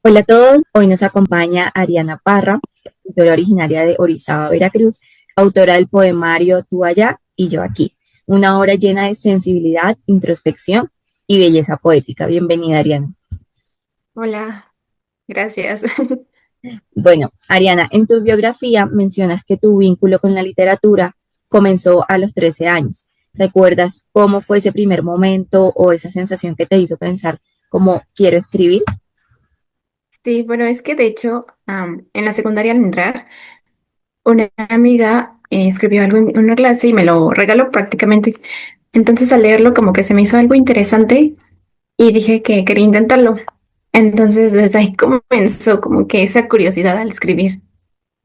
Hola a todos, hoy nos acompaña Ariana Parra, escritora originaria de Orizaba, Veracruz, autora del poemario Tú allá y yo aquí, una obra llena de sensibilidad, introspección y belleza poética. Bienvenida, Ariana. Hola, gracias. Bueno, Ariana, en tu biografía mencionas que tu vínculo con la literatura comenzó a los 13 años. ¿Recuerdas cómo fue ese primer momento o esa sensación que te hizo pensar como quiero escribir? Sí, bueno, es que de hecho, en la secundaria al entrar, una amiga escribió algo en una clase y me lo regaló prácticamente. Entonces al leerlo como que se me hizo algo interesante y dije que quería intentarlo. Entonces desde ahí comenzó como que esa curiosidad al escribir.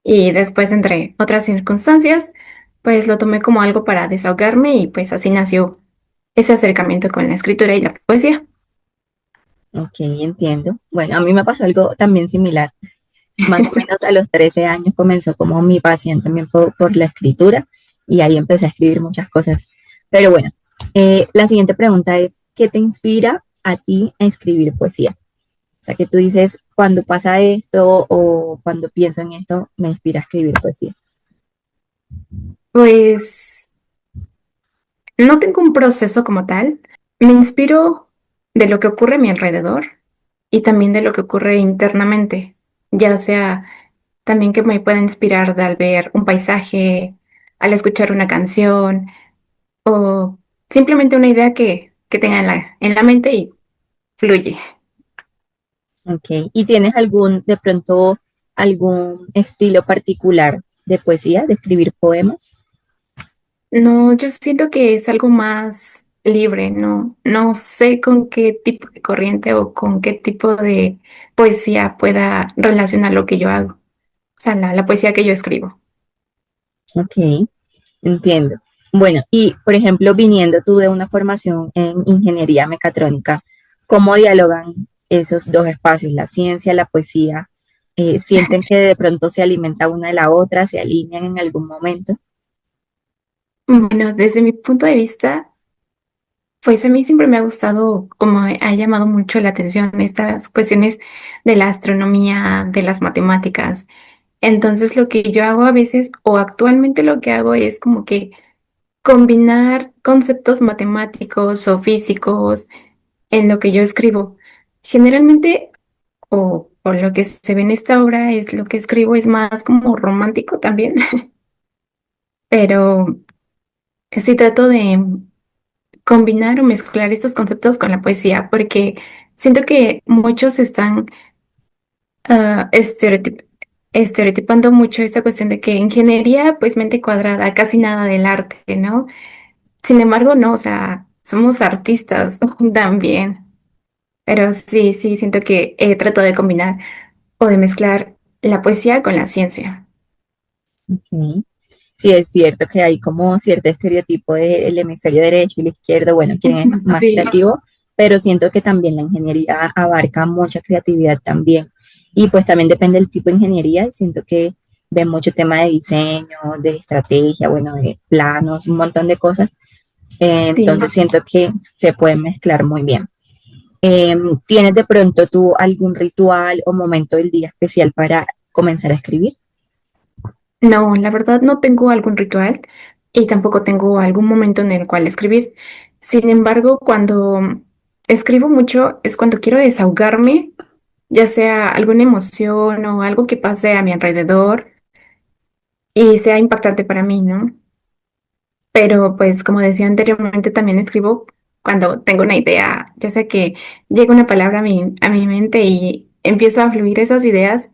Y después, entre otras circunstancias, pues lo tomé como algo para desahogarme y pues así nació ese acercamiento con la escritura y la poesía. Ok, entiendo. Bueno, a mí me pasó algo también similar. Más o menos a los 13 años comenzó como mi pasión también por la escritura y ahí empecé a escribir muchas cosas. Pero bueno, la siguiente pregunta es, ¿qué te inspira a ti a escribir poesía? O sea, que tú dices, cuando pasa esto o cuando pienso en esto, me inspira a escribir poesía. Pues no tengo un proceso como tal. Me inspiro de lo que ocurre a mi alrededor y también de lo que ocurre internamente, ya sea también que me pueda inspirar de al ver un paisaje, al escuchar una canción o simplemente una idea que tenga en la mente y fluye. Ok, ¿y tienes de pronto, algún estilo particular de poesía, de escribir poemas? No, yo siento que es algo más libre, no sé con qué tipo de corriente o con qué tipo de poesía pueda relacionar lo que yo hago, o sea, la poesía que yo escribo. Ok, entiendo. Bueno, y por ejemplo, viniendo tú de una formación en ingeniería mecatrónica, ¿cómo dialogan esos dos espacios, la ciencia, la poesía? ¿Sienten que de pronto se alimenta una de la otra, se alinean en algún momento? Bueno, desde mi punto de vista, pues a mí siempre me ha gustado, como ha llamado mucho la atención estas cuestiones de la astronomía, de las matemáticas. Entonces, lo que yo hago a veces, o actualmente lo que hago es como que combinar conceptos matemáticos o físicos en lo que yo escribo. Generalmente, o por lo que se ve en esta obra, es lo que escribo es más como romántico también, pero sí trato de combinar o mezclar estos conceptos con la poesía, porque siento que muchos están ah, estereotip- estereotipando mucho esta cuestión de que ingeniería, pues mente cuadrada, casi nada del arte, ¿no? Sin embargo, no, o sea, somos artistas también, pero sí, siento que trato de combinar o de mezclar la poesía con la ciencia. Ok. Sí, es cierto que hay como cierto estereotipo del hemisferio derecho y el izquierdo, bueno, quién es más Sí. creativo, pero siento que también la ingeniería abarca mucha creatividad también. Y pues también depende del tipo de ingeniería, y siento que ve mucho tema de diseño, de estrategia, bueno, de planos, un montón de cosas. Sí. Entonces siento que se pueden mezclar muy bien. ¿Tienes de pronto tú algún ritual o momento del día especial para comenzar a escribir? No, la verdad no tengo algún ritual y tampoco tengo algún momento en el cual escribir. Sin embargo, cuando escribo mucho es cuando quiero desahogarme, ya sea alguna emoción o algo que pase a mi alrededor y sea impactante para mí, ¿no? Pero pues como decía anteriormente, también escribo cuando tengo una idea, ya sea que llega una palabra a mi mente y empiezo a fluir esas ideas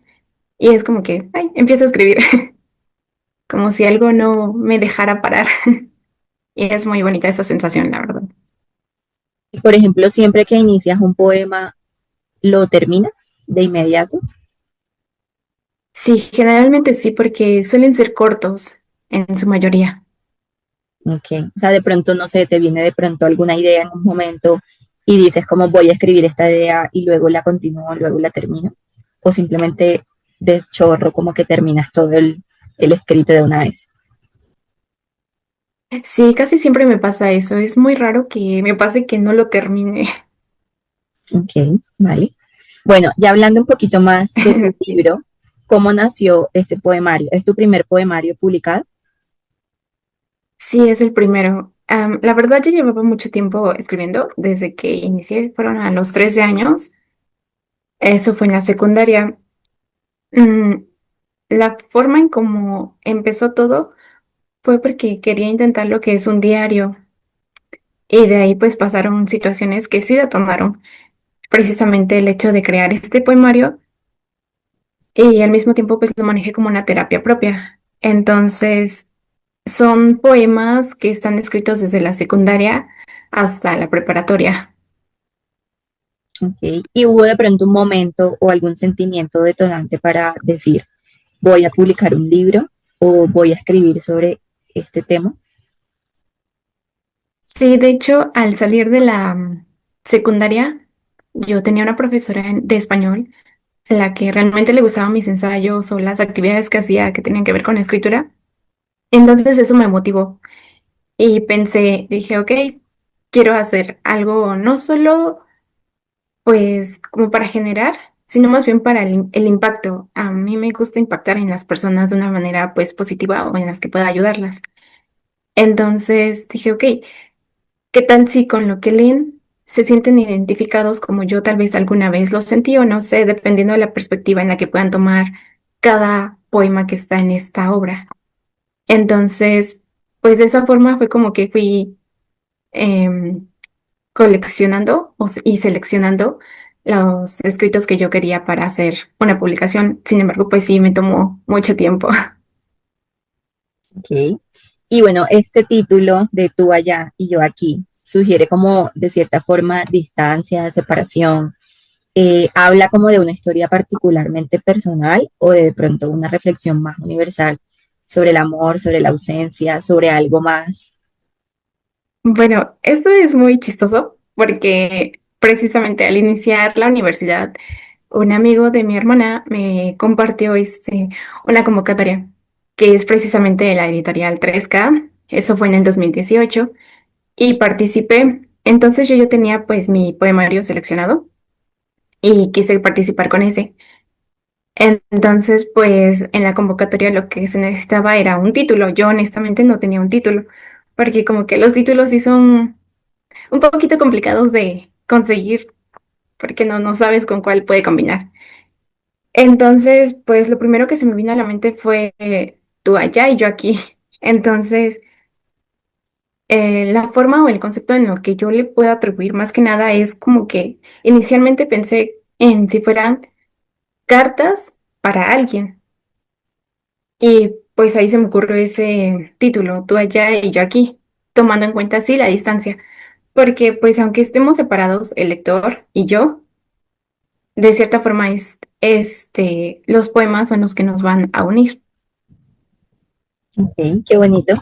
y es como que, ay, empiezo a escribir, como si algo no me dejara parar. Y es muy bonita esa sensación, la verdad. Y por ejemplo, siempre que inicias un poema, ¿lo terminas de inmediato? Sí, generalmente sí, porque suelen ser cortos en su mayoría. Ok. O sea, de pronto, no sé, te viene de pronto alguna idea en un momento y dices como voy a escribir esta idea y luego la continúo, luego la termino. O simplemente de chorro, como que terminas todo el escrito de una vez. Sí, casi siempre me pasa eso. Es muy raro que me pase que no lo termine. Ok, vale. Bueno, ya hablando un poquito más de tu libro, ¿cómo nació este poemario? ¿Es tu primer poemario publicado? Sí, es el primero. La verdad, yo llevaba mucho tiempo escribiendo desde que inicié, fueron a los 13 años. Eso fue en la secundaria. Mm, la forma en cómo empezó todo fue porque quería intentar lo que es un diario y de ahí pues pasaron situaciones que sí detonaron precisamente el hecho de crear este poemario y al mismo tiempo pues lo manejé como una terapia propia. Entonces, son poemas que están escritos desde la secundaria hasta la preparatoria. Ok. ¿Y hubo de pronto un momento o algún sentimiento detonante para decir, voy a publicar un libro o voy a escribir sobre este tema? Sí, de hecho, al salir de la secundaria, yo tenía una profesora de español a la que realmente le gustaban mis ensayos o las actividades que hacía que tenían que ver con la escritura. Entonces eso me motivó y pensé, dije, ok, quiero hacer algo no solo pues como para generar, sino más bien para el impacto. A mí me gusta impactar en las personas de una manera pues positiva o en las que pueda ayudarlas. Entonces dije, ok, ¿qué tal si con lo que leen se sienten identificados como yo tal vez alguna vez lo sentí o no sé, dependiendo de la perspectiva en la que puedan tomar cada poema que está en esta obra? Entonces, pues de esa forma fue como que fui em, coleccionando y seleccionando los escritos que yo quería para hacer una publicación. Sin embargo, pues sí, me tomó mucho tiempo. Ok. Y bueno, este título de tú allá y yo aquí sugiere como de cierta forma distancia, separación. ¿Habla como de una historia particularmente personal o de pronto una reflexión más universal sobre el amor, sobre la ausencia, sobre algo más? Bueno, esto es muy chistoso porque precisamente al iniciar la universidad, un amigo de mi hermana me compartió una convocatoria que es precisamente de la editorial 3K. Eso fue en el 2018 y participé. Entonces yo ya tenía pues mi poemario seleccionado y quise participar con ese. Entonces, pues en la convocatoria lo que se necesitaba era un título. Yo honestamente no tenía un título, porque como que los títulos sí son un poquito complicados de conseguir, porque no sabes con cuál puede combinar. Entonces, pues lo primero que se me vino a la mente fue tú allá y yo aquí. Entonces, la forma o el concepto en lo que yo le puedo atribuir más que nada es como que inicialmente pensé en si fueran cartas para alguien. Y pues ahí se me ocurrió ese título, tú allá y yo aquí, tomando en cuenta sí la distancia, porque pues aunque estemos separados, el lector y yo, de cierta forma los poemas son los que nos van a unir. Ok, qué bonito.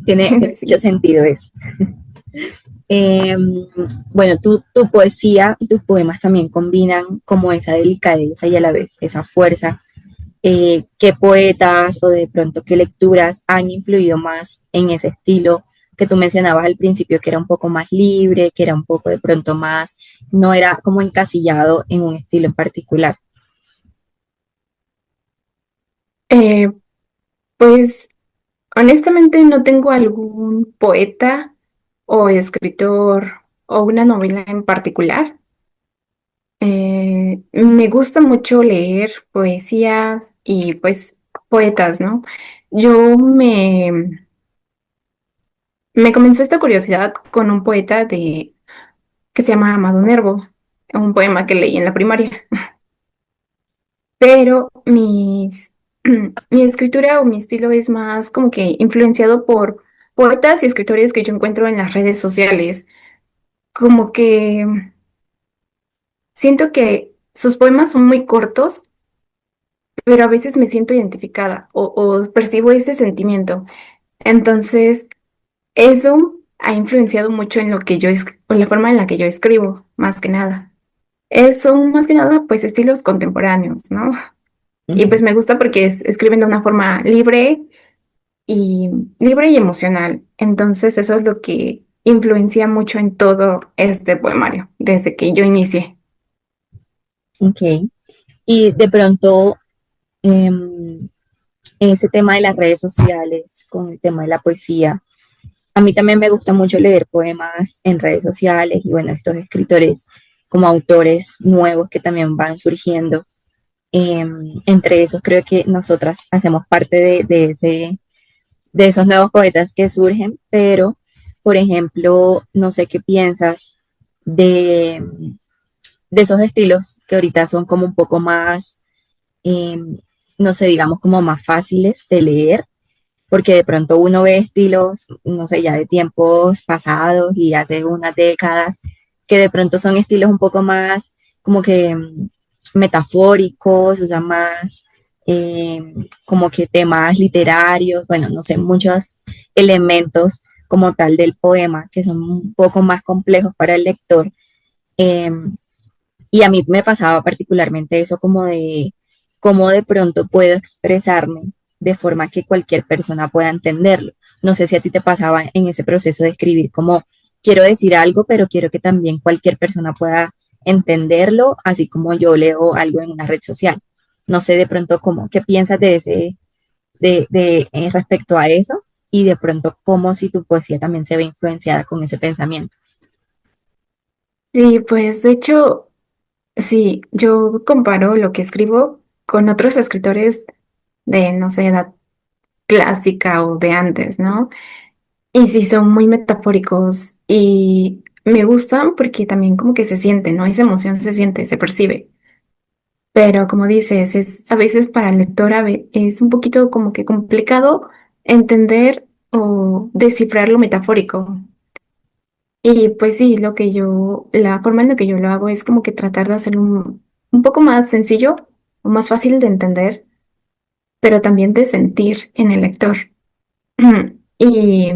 Tiene mucho Sí. sentido eso. Eh, bueno, tu poesía y tus poemas también combinan como esa delicadeza y a la vez esa fuerza. ¿Qué poetas o de pronto qué lecturas han influido más en ese estilo que tú mencionabas al principio, que era un poco más libre, que era un poco de pronto más, no era como encasillado en un estilo en particular? Eh, pues honestamente no tengo algún poeta o escritor o una novela en particular. Me gusta mucho leer poesías y pues poetas, ¿no? Yo me comenzó esta curiosidad con un poeta que se llama Amado Nervo, un poema que leí en la primaria, pero mi escritura o mi estilo es más como que influenciado por poetas y escritores que yo encuentro en las redes sociales, como que siento que sus poemas son muy cortos, pero a veces me siento identificada o percibo ese sentimiento. Entonces, eso ha influenciado mucho en lo que o la forma en la que yo escribo, más que nada. Son más que nada, pues, estilos contemporáneos, ¿no? Y Ujú. pues me gusta porque escriben de una forma y libre y emocional. Entonces, eso es lo que influencia mucho en todo este poemario, desde que yo inicié. Ok. Y de pronto, ese tema de las redes sociales, con el tema de la poesía, a mí también me gusta mucho leer poemas en redes sociales y bueno, estos escritores como autores nuevos que también van surgiendo. Entre esos creo que nosotras hacemos parte de esos nuevos poetas que surgen, pero por ejemplo, no sé qué piensas de, de esos estilos que ahorita son como un poco más, eh, no sé, digamos como más fáciles de leer, porque de pronto uno ve estilos, no sé, ya de tiempos pasados y hace unas décadas, que de pronto son estilos un poco más como que metafóricos, usan más como que temas literarios, bueno, no sé, muchos elementos como tal del poema que son un poco más complejos para el lector. Eh, y a mí me pasaba particularmente eso como de cómo de pronto puedo expresarme de forma que cualquier persona pueda entenderlo. No sé si a ti te pasaba en ese proceso de escribir como quiero decir algo, pero quiero que también cualquier persona pueda entenderlo, así como yo leo algo en una red social. No sé de pronto cómo, qué piensas de ese, respecto a eso y de pronto cómo si tu poesía también se ve influenciada con ese pensamiento. Sí, pues de hecho, sí, yo comparo lo que escribo con otros escritores de, no sé, edad clásica o de antes, ¿no? Y sí, son muy metafóricos y me gustan porque también como que se siente, ¿no? Esa emoción se siente, se percibe. Pero como dices, es a veces para el lector es un poquito como que complicado entender o descifrar lo metafórico. Y pues sí, la forma en la que yo lo hago es como que tratar de hacerlo un poco más sencillo o más fácil de entender, pero también de sentir en el lector. Y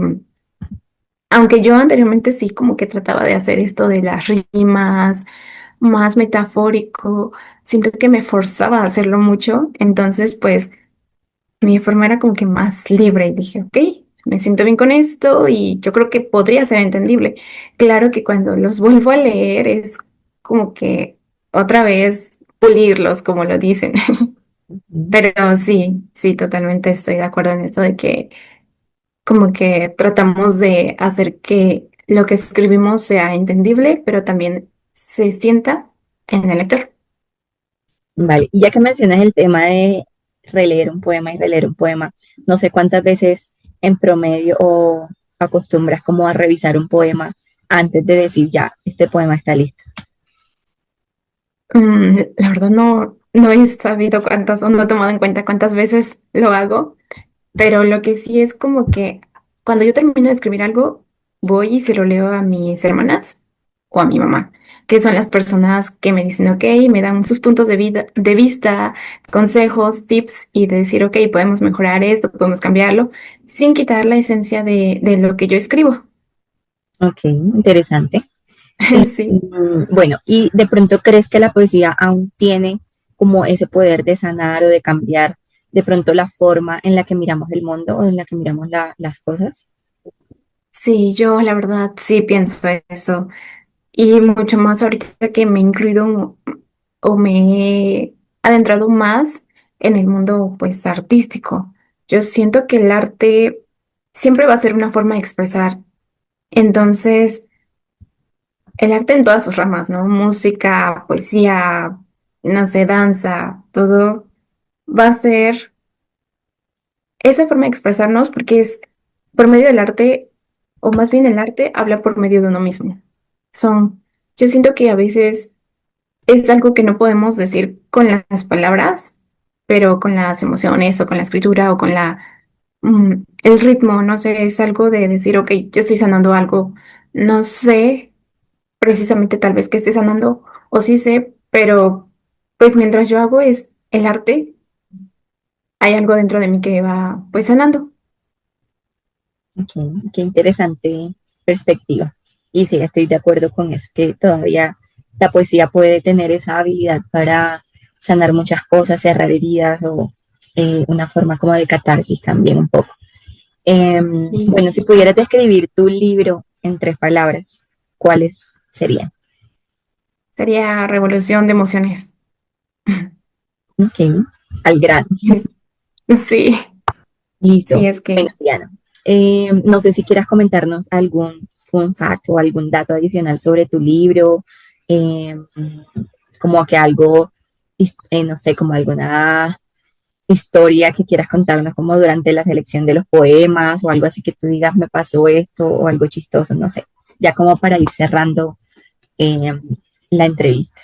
aunque yo anteriormente sí como que trataba de hacer esto de las rimas, más metafórico, siento que me forzaba a hacerlo mucho, entonces pues mi forma era como que más libre y dije, ok, me siento bien con esto y yo creo que podría ser entendible. Claro que cuando los vuelvo a leer es como que otra vez pulirlos, como lo dicen. Ujú. Pero sí, sí, totalmente estoy de acuerdo en esto de que como que tratamos de hacer que lo que escribimos sea entendible, pero también se sienta en el lector. Vale, y ya que mencionas el tema de releer un poema y releer un poema, no sé cuántas veces en promedio o acostumbras como a revisar un poema antes de decir ya, este poema está listo. La verdad no he sabido cuántas o no he tomado en cuenta cuántas veces lo hago, pero lo que sí es como que cuando yo termino de escribir algo, voy y se lo leo a mis hermanas o a mi mamá, que son las personas que me dicen, ok, me dan sus puntos de vista, consejos, tips y de decir, ok, podemos mejorar esto, podemos cambiarlo, sin quitar la esencia de lo que yo escribo. Ok, interesante. Y, Sí. bueno, ¿y de pronto crees que la poesía aún tiene como ese poder de sanar o de cambiar de pronto la forma en la que miramos el mundo o en la que miramos las cosas? Sí, yo la verdad sí pienso eso. Y mucho más ahorita que me he incluido o me he adentrado más en el mundo pues artístico. Yo siento que el arte siempre va a ser una forma de expresar. Entonces, el arte en todas sus ramas, ¿no? Música, poesía, no sé, danza, todo va a ser esa forma de expresarnos porque es por medio del arte, o más bien el arte habla por medio de uno mismo. Son, yo siento que a veces es algo que no podemos decir con las palabras, pero con las emociones o con la escritura o con el ritmo, no sé, es algo de decir, ok, yo estoy sanando algo, no sé precisamente tal vez que esté sanando o sí sé, pero pues mientras yo hago es el arte, hay algo dentro de mí que va pues sanando. Ok, qué interesante perspectiva. Y sí, estoy de acuerdo con eso, que todavía la poesía puede tener esa habilidad para sanar muchas cosas, cerrar heridas o una forma como de catarsis también un poco. Y Bueno, si pudieras describir tu libro en 3 palabras, ¿cuáles serían? sería revolución de emociones. Ok, al grano. Sí, sí, Listo. es Bueno, que Diana, no sé si quieras comentarnos algún fun fact o algún dato adicional sobre tu libro, eh, como que algo, no sé, como alguna historia que quieras contarnos como durante la selección de los poemas o algo así que tú digas me pasó esto o algo chistoso, no sé, ya como para ir cerrando eh, la entrevista.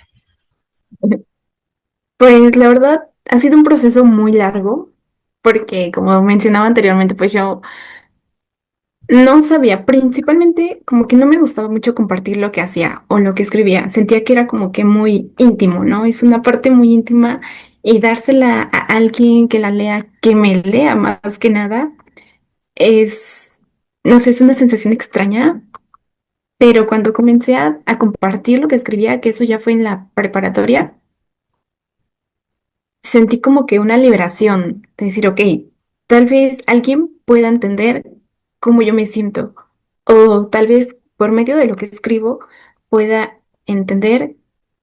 pues la verdad ha sido un proceso muy largo porque como mencionaba anteriormente, pues yo no sabía, principalmente como que no me gustaba mucho compartir lo que hacía o lo que escribía. Sentía que era como que muy íntimo, ¿no? Es una parte muy íntima y dársela a alguien que la lea, que me lea más que nada, es, no sé, es una sensación extraña, pero cuando comencé a compartir lo que escribía, que eso ya fue en la preparatoria, sentí como que una liberación de decir, ok, tal vez alguien pueda entender cómo yo me siento, o tal vez por medio de lo que escribo pueda entender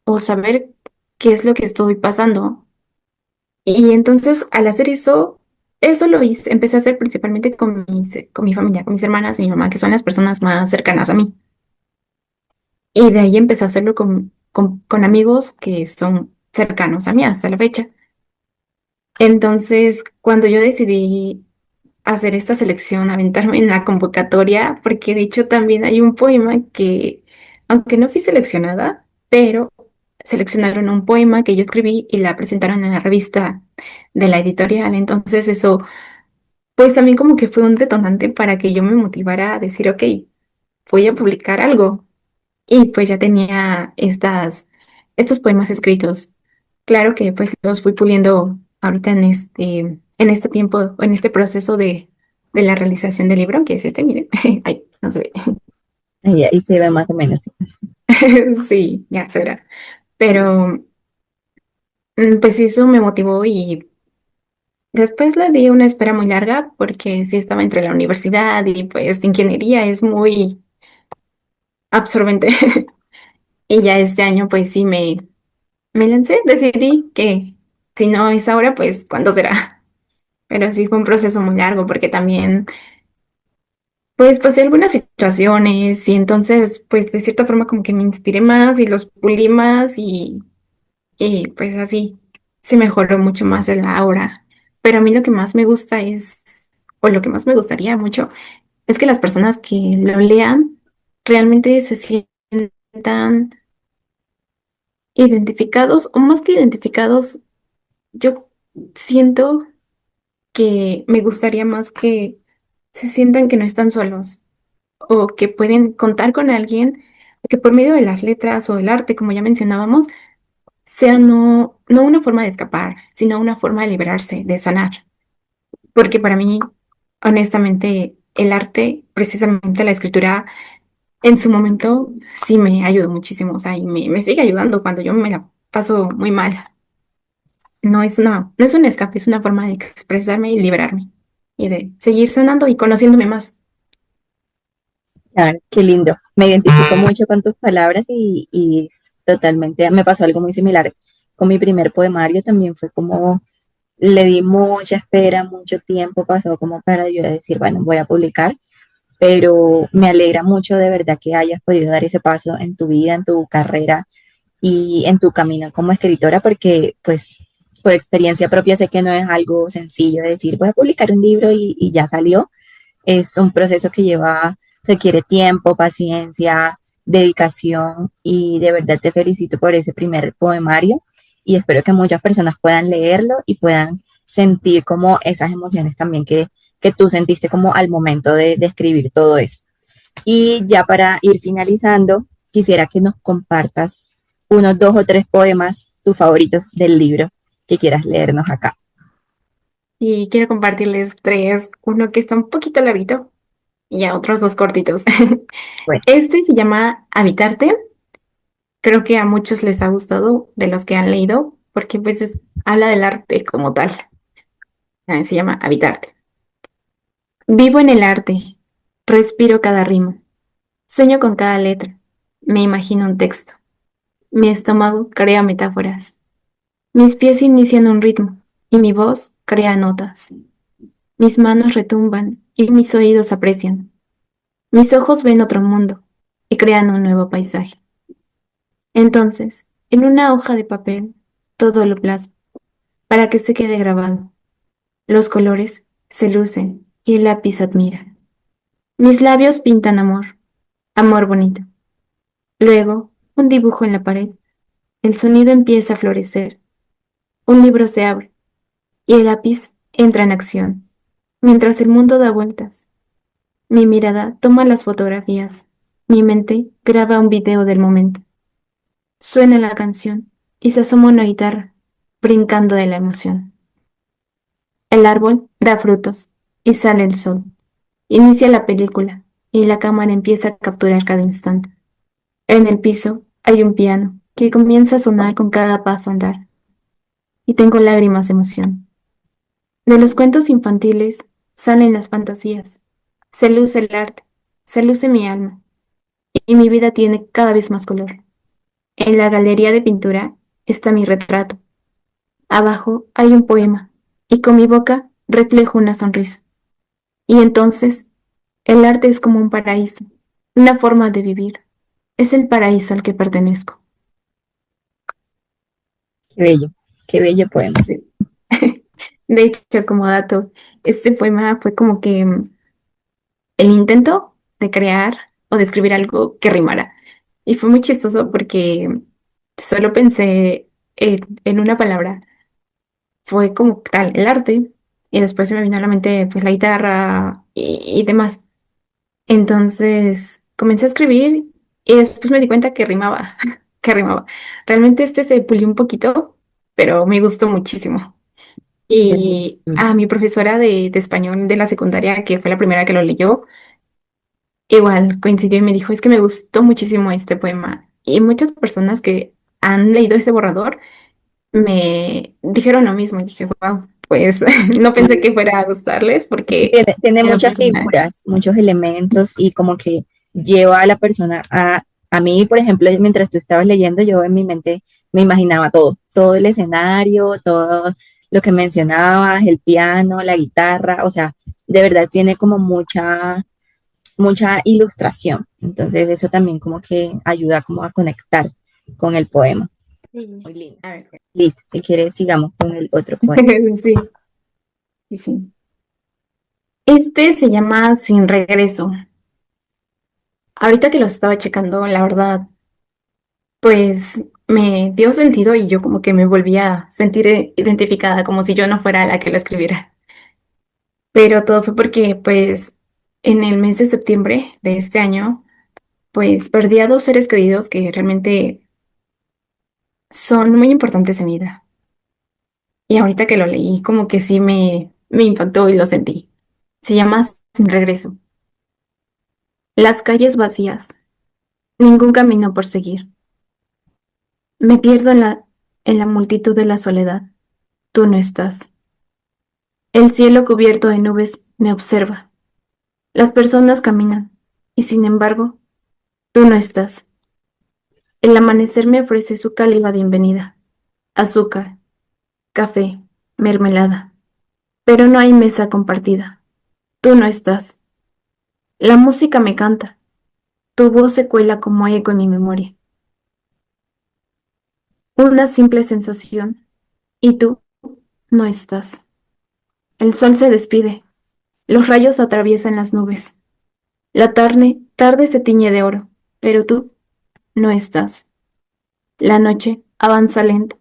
o saber qué es lo que estoy pasando. Y entonces al hacer eso, eso lo hice, empecé a hacer principalmente con mi familia, con mis hermanas y mi mamá, que son las personas más cercanas a mí. Y de ahí empecé a hacerlo con amigos que son cercanos a mí hasta la fecha. Entonces, cuando yo decidí hacer esta selección, aventarme en la convocatoria, porque de hecho también hay un poema que, aunque no fui seleccionada, pero seleccionaron un poema que yo escribí y la presentaron en la revista de la editorial. Entonces eso, pues también como que fue un detonante para que yo me motivara a decir, ok, voy a publicar algo. Y pues ya tenía estos poemas escritos. Claro que pues los fui puliendo ahorita en este tiempo, en este proceso de la realización del libro, que es este, miren. Ay, no se ve. Ahí se ve más o menos. Sí. Sí, ya se verá. Pero pues eso me motivó y después le di una espera muy larga porque sí estaba entre la universidad y pues ingeniería es muy absorbente. Y ya este año pues sí me lancé, decidí que si no es ahora, pues ¿cuándo será? Pero sí fue un proceso muy largo porque también, pues pasé algunas situaciones y entonces, pues de cierta forma como que me inspiré más y los pulí más y pues así se mejoró mucho más el ahora. Pero a mí lo que más me gusta es, o lo que más me gustaría mucho, es que las personas que lo lean realmente se sientan identificados o más que identificados, yo siento que me gustaría más que se sientan que no están solos o que pueden contar con alguien que por medio de las letras o el arte, como ya mencionábamos, sea no una forma de escapar, sino una forma de liberarse, de sanar. Porque para mí, honestamente, el arte, precisamente la escritura, en su momento sí me ayudó muchísimo, o sea, y me sigue ayudando cuando yo me la paso muy mal. No es un escape, es una forma de expresarme y liberarme y de seguir sanando y conociéndome más. Claro, qué lindo. Me identifico mucho con tus palabras y totalmente me pasó algo muy similar con mi primer poemario. También fue como le di mucha espera, mucho tiempo pasó como para yo decir, bueno, voy a publicar, pero me alegra mucho de verdad que hayas podido dar ese paso en tu vida, en tu carrera y en tu camino como escritora, porque pues por experiencia propia sé que no es algo sencillo de decir, voy a publicar un libro y ya salió. Es un proceso que requiere tiempo, paciencia, dedicación y de verdad te felicito por ese primer poemario y espero que muchas personas puedan leerlo y puedan sentir como esas emociones también que tú sentiste como al momento de escribir todo eso. Y ya para ir finalizando, quisiera que nos compartas unos dos o tres poemas, tus favoritos del libro que quieras leernos acá. Y quiero compartirles tres, uno que está un poquito larguito y ya otros dos cortitos. Bueno, Este se llama Habitarte. Creo que a muchos les ha gustado de los que han leído porque pues habla del arte como tal. Se llama Habitarte. Vivo en el arte, respiro cada rima, sueño con cada letra, me imagino un texto. Mi estómago crea metáforas. Mis pies inician un ritmo y mi voz crea notas. Mis manos retumban y mis oídos aprecian. Mis ojos ven otro mundo y crean un nuevo paisaje. Entonces, en una hoja de papel, todo lo plasmo para que se quede grabado. Los colores se lucen y el lápiz admira. Mis labios pintan amor, amor bonito. Luego, un dibujo en la pared. El sonido empieza a florecer. Un libro se abre y el lápiz entra en acción. Mientras el mundo da vueltas, mi mirada toma las fotografías. Mi mente graba un video del momento. Suena la canción y se asoma una guitarra, brincando de la emoción. El árbol da frutos y sale el sol. Inicia la película y la cámara empieza a capturar cada instante. En el piso hay un piano que comienza a sonar con cada paso andar y tengo lágrimas de emoción. De los cuentos infantiles salen las fantasías. Se luce el arte, se luce mi alma y mi vida tiene cada vez más color. En la galería de pintura está mi retrato. Abajo hay un poema y con mi boca reflejo una sonrisa. Y entonces el arte es como un paraíso, una forma de vivir. Es el paraíso al que pertenezco. Qué bello poema. Sí. De hecho, como dato, este poema fue como que el intento de crear o de escribir algo que rimara. Y fue muy chistoso porque solo pensé en una palabra. Fue como tal, el arte. Y después se me vino a la mente pues la guitarra y demás. Entonces comencé a escribir y después me di cuenta que rimaba, que rimaba. Realmente este se pulió un poquito, pero me gustó muchísimo. Y a mi profesora de español de la secundaria, que fue la primera que lo leyó, igual coincidió y me dijo, es que me gustó muchísimo este poema. Y muchas personas que han leído ese borrador me dijeron lo mismo. Y dije, wow, pues no pensé que fuera a gustarles porque Tiene en lo muchas personal. figuras, muchos elementos y como que lleva a la persona a mí, por ejemplo, mientras tú estabas leyendo, yo en mi mente me imaginaba todo, todo el escenario, todo lo que mencionabas, el piano, la guitarra, o sea, de verdad tiene como mucha ilustración. Entonces eso también como que ayuda como a conectar con el poema. Sí. Muy lindo. A ver. Listo, si quieres sigamos con el otro poema. Sí, sí, sí. Este se llama Sin Regreso. Ahorita que lo estaba checando, la verdad, pues me dio sentido y yo como que me volví a sentir identificada, como si yo no fuera la que lo escribiera. Pero todo fue porque, pues, en el mes de septiembre de este año, pues perdí a dos seres queridos que realmente son muy importantes en mi vida. Y ahorita que lo leí, como que sí me impactó y lo sentí. Se llama Sin Regreso. Las calles vacías, ningún camino por seguir. Me pierdo en la multitud de la soledad. Tú no estás. El cielo cubierto de nubes me observa. Las personas caminan. Y sin embargo, tú no estás. El amanecer me ofrece su cálida bienvenida. Azúcar, café, mermelada. Pero no hay mesa compartida. Tú no estás. La música me canta. Tu voz se cuela como eco en mi memoria. Una simple sensación. Y tú no estás. El sol se despide. Los rayos atraviesan las nubes. La tarde se tiñe de oro, pero tú no estás. La noche avanza lento.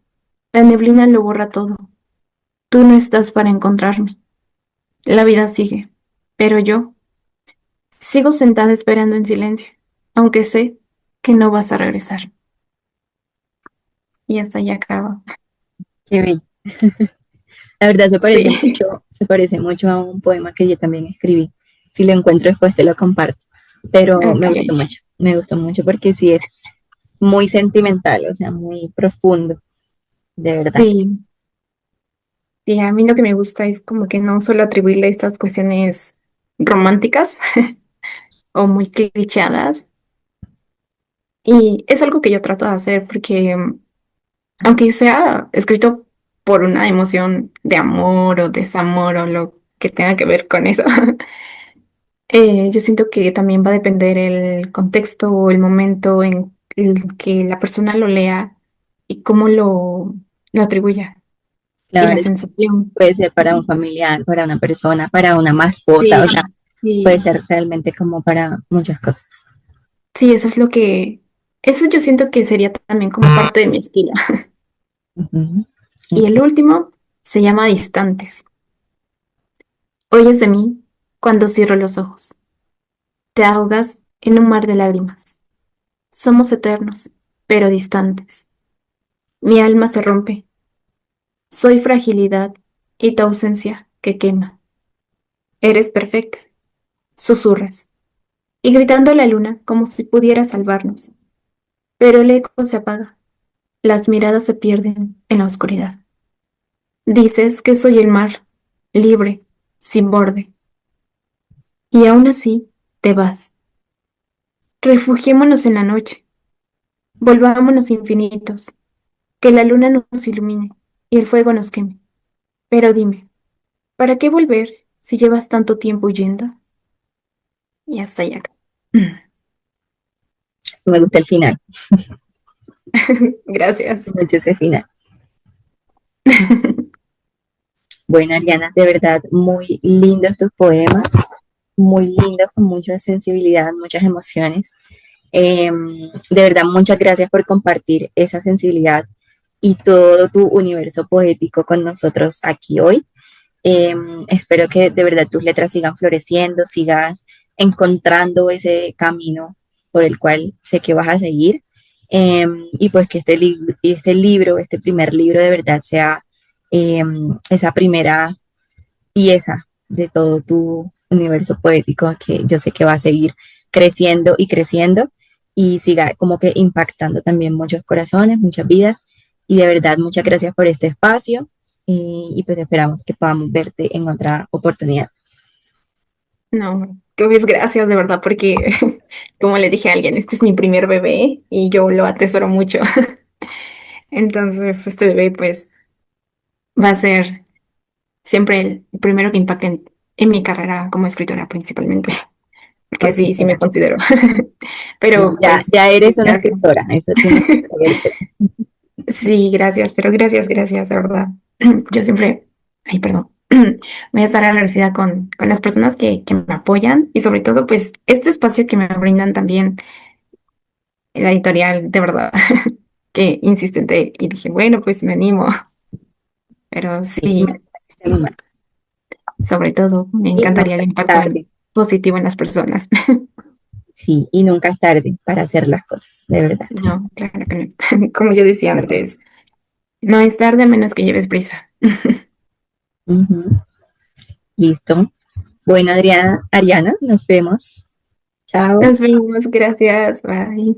La neblina lo borra todo. Tú no estás para encontrarme. La vida sigue, pero yo sigo sentada esperando en silencio, aunque sé que no vas a regresar. Y hasta ya acaba. Qué bello. La verdad Sí. se parece mucho a un poema que yo también escribí. Si lo encuentro después te lo comparto. Pero Ok. me gustó mucho porque sí es muy sentimental, o sea, muy profundo, de verdad. Sí, sí, a mí lo que me gusta es como que no solo atribuirle estas cuestiones románticas o muy clichadas. Y es algo que yo trato de hacer porque aunque sea escrito por una emoción de amor o desamor o lo que tenga que ver con eso, yo siento que también va a depender el contexto o el momento en el que la persona lo lea y cómo lo atribuya y la Claro, sensación. puede ser para un familiar, para una persona, para una mascota, o sea, Sí, puede sí, ser realmente como para muchas cosas. sí, eso es lo que, eso yo siento que sería también como parte de mi estilo. Ujú. Y Ok. el último se llama Distantes. Oyes de mí cuando cierro los ojos. Te ahogas en un mar de lágrimas. Somos eternos, pero distantes. Mi alma se rompe. Soy fragilidad y tu ausencia que quema. Eres perfecta, susurras, y gritando a la luna como si pudiera salvarnos. Pero el eco se apaga, las miradas se pierden en la oscuridad. Dices que soy el mar, libre, sin borde, y aún así te vas. Refugiémonos en la noche, volvámonos infinitos, que la luna nos ilumine y el fuego nos queme. Pero dime, ¿para qué volver si llevas tanto tiempo huyendo? Y hasta allá. Me gusta el final, Gracias. mucho ese final. Bueno, Ariana, de verdad, muy lindos tus poemas, muy lindos, con mucha sensibilidad, muchas emociones. De verdad, muchas gracias por compartir esa sensibilidad y todo tu universo poético con nosotros aquí hoy. Espero que de verdad tus letras sigan floreciendo, sigas encontrando ese camino por el cual sé que vas a seguir. Y pues que este libro, este primer libro de verdad sea esa primera pieza de todo tu universo poético que yo sé que va a seguir creciendo y creciendo y siga como que impactando también muchos corazones, muchas vidas. Y de verdad, muchas gracias por este espacio y pues esperamos que podamos verte en otra oportunidad. No, que pues gracias de verdad, porque como le dije a alguien, este es mi primer bebé y yo lo atesoro mucho. Entonces, este bebé pues va a ser siempre el primero que impacte en mi carrera como escritora principalmente, porque Así sí, sí me será. considero. No, Pero ya, pues, ya eres una gracias. escritora, eso tienes que creerte. Sí, gracias, pero gracias, gracias, de verdad. Yo siempre, ay, perdón, voy a estar agradecida con las personas que me apoyan y sobre todo, pues, este espacio que me brindan también la editorial, de verdad, que insistente y dije, bueno, pues me animo, pero Sí, me sí, parece animal. sobre todo me Y encantaría nunca el es impacto tarde, positivo en las personas. sí, y nunca es tarde para hacer las cosas, de verdad. No, claro que no. Como yo decía antes, no es tarde a menos que lleves prisa. Ujú. Listo. Bueno, Adriana, Ariana, nos vemos. Chao. Nos vemos, gracias, bye.